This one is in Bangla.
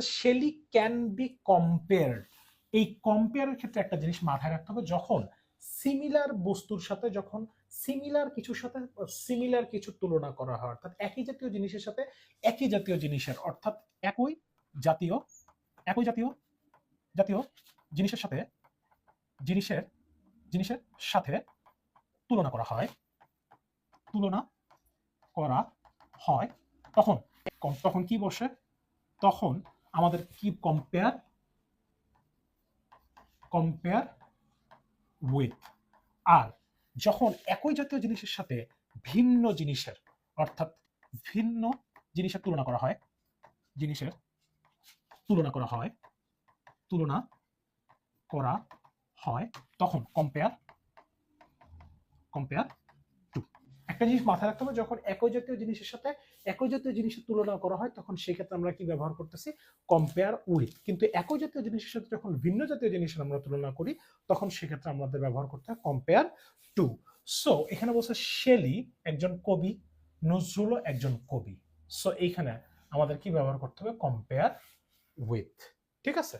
Shelley can be compared. এই কম্পেয়ারের ক্ষেত্রে একটা জিনিস মাথায় রাখতে হবে, যখন সিমিলার বস্তুর সাথে, যখন সিমিলার কিছুর সাথে সিমিলার কিছু তুলনা করা হয়, অর্থাৎ একই জাতীয় জিনিসের সাথে একই জাতীয় জিনিসের, অর্থাৎ একই জাতীয় একই জাতীয় জাতীয় জিনিসের সাথে জিনিসের জিনিসের সাথে তুলনা করা হয়, তুলনা করা হয়, তখন তখন কি বসে? তখন আমাদের কি কম্পেয়ার কম্পেয়ার উইথ। আর যখন একই জাতীয় জিনিসের সাথে ভিন্ন জিনিসের, অর্থাৎ ভিন্ন জিনিসের তুলনা করা হয়, জিনিসের তুলনা করা হয় তুলনা করা হয়, তখন কম্পেয়ার কম্পেয়ার টু। একটা জিনিস মাথায় রাখতে হবে, যখন একই জাতীয় জিনিসের সাথে একই জাতীয় জিনিসের তুলনা করা হয়, তখন সেক্ষেত্রে আমরা কি ব্যবহার করতেছি? Compare with. কিন্তু একই জাতীয় জিনিসের সাথে যখন ভিন্ন জাতীয় জিনিসের আমরা তুলনা করি, তখন সেক্ষেত্রে আমাদের ব্যবহার করতে হয় কম্পেয়ার টু। সো এখানে বলছে শেলি একজন কবি, নজরুলও একজন কবি। সো এইখানে আমাদের কি ব্যবহার করতে হবে? Compare with. ঠিক আছে?